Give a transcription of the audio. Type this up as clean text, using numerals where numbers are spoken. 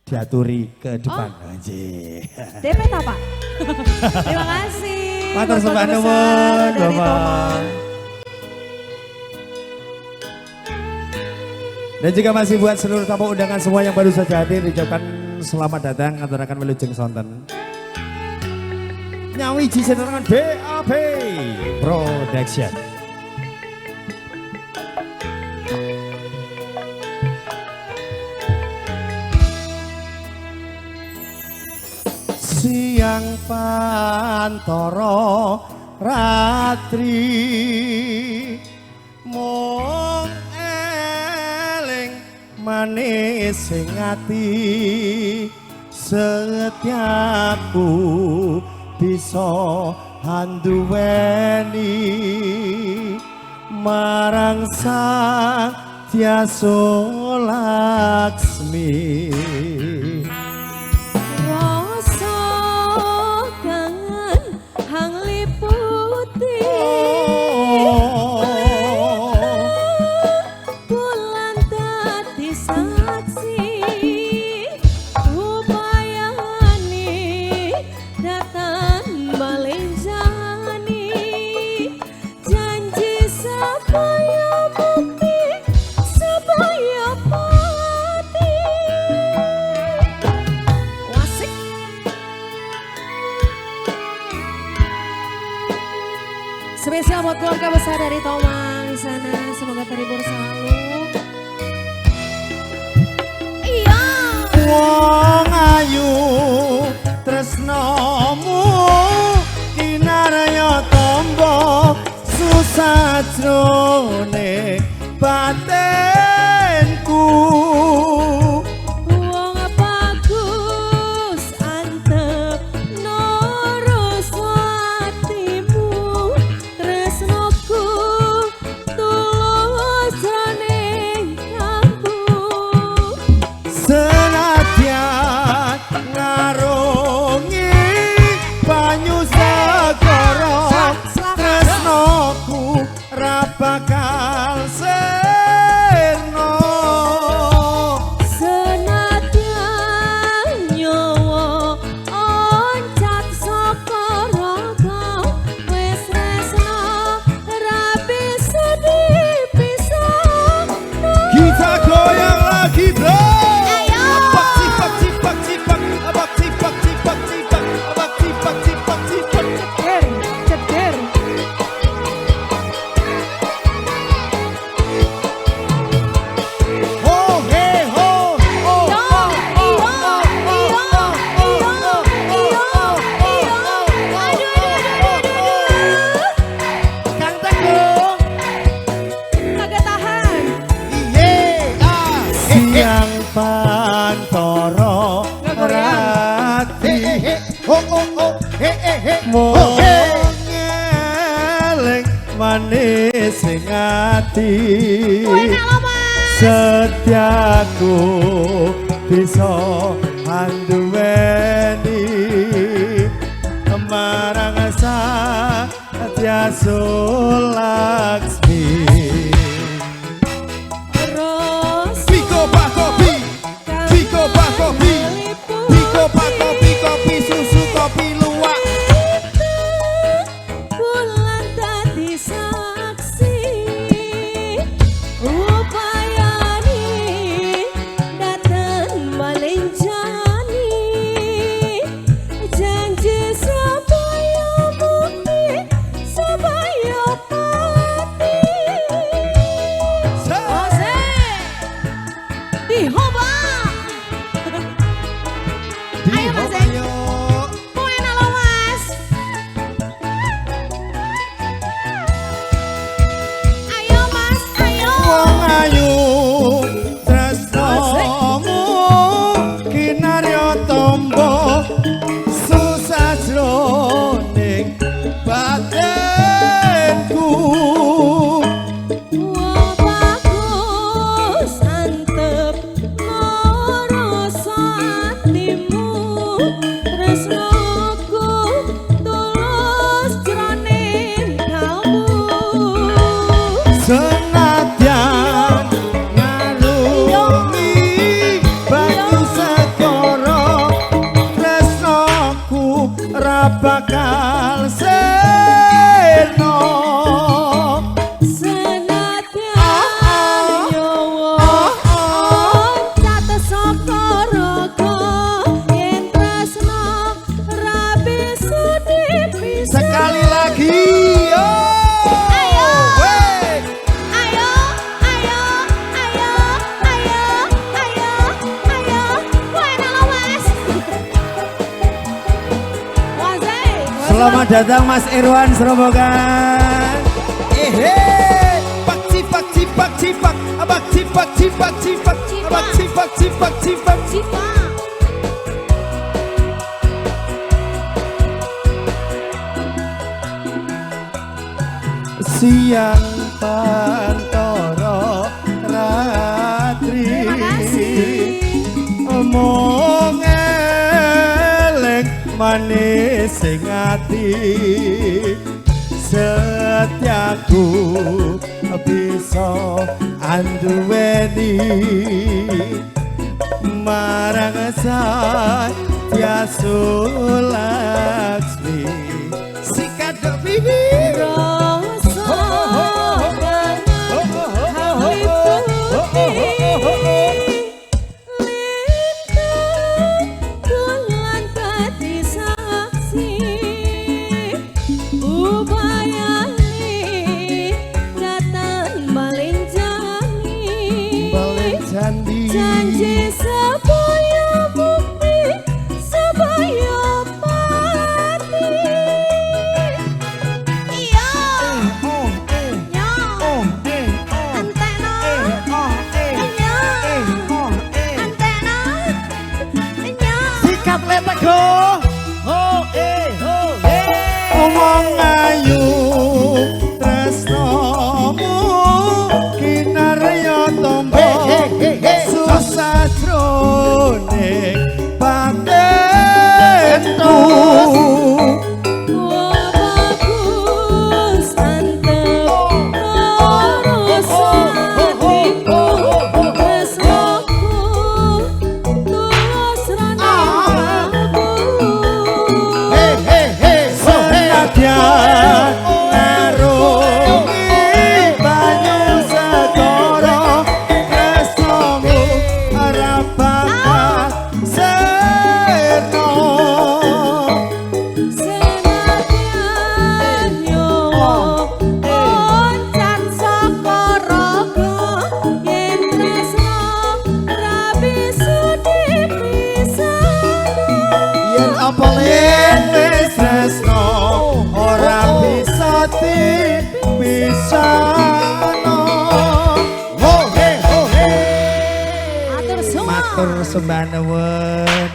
diaturi ke depan. DP tak Pak? Terima kasih. Matur sembah nuwun Bapak. Dan juga masih buat seluruh tamu undangan semua yang baru saja hadir, diucapkan selamat datang aturaken wilujeng sonten. Nyawi jisenaran BAP Production. Siang pantoro ratri mung eling manis sing ati setiapku bisa handuweni marang Sang Tyasa Laksmi. Spesial buat keluarga besar dari Tomang di sana, semoga terhibur selalu. Iya. Wong ayu tresnomu kinarya tombo susah jroning batinku. Bakal serno senadyan nyawa oncat saka raga wis tresno ra bisa dipisah. Kita goyang lagi bro. Abak cipak cipak cipak, abak cipak cipak cipak, abak cipak cipak cipak. Ceder. Siang pantoro rati mung eling manis sing ati setiaku bisa handuweni marang Sang Tyasa Laksmi. Kopi susu kopi luwak bulan dadi saksi upayane dateng malenjani janji supaya bukti supaya bakal seno senadyan nyawa catet saka raga yen tresno ra bisa dipisah. sekali lagi Ayo. wey. Ayo, ayo, ayo, ayo, ayo, ayo. Wah, enak loh, Mas. Wah, Zai. Selamat datang Mas Irwan Serobogan. Pak cipak cipak cipak, abak cipak cipak cipak, abak cipak cipak cipak. Cita. Siang pantoro ratri. Terima kasih. Omong eleng manis sing ati setiaku bisa anduweni marang Satyasu Laksmi sikat bibi Rasa banget hati putih. Bulan pati saksi ubayani datang balik jani balik candi janji supaya bukti supaya pati iya nyong antena nyong antena nyong sikap letego omong ayu tresnomu kinarya tombo susah jroning batenku bagus anteng terus hatiku tresnoku tulus ranahku senadyan ngarungi banyu segara tresnomu ora bakal sirna. senadyan nyawa oncat saka raga yen tresno ra bisa dipisahno. Yen apa yen wis tresno ora bisa dipisahno. Ho he ho he. Matur suwun. Matur sembah nuwun.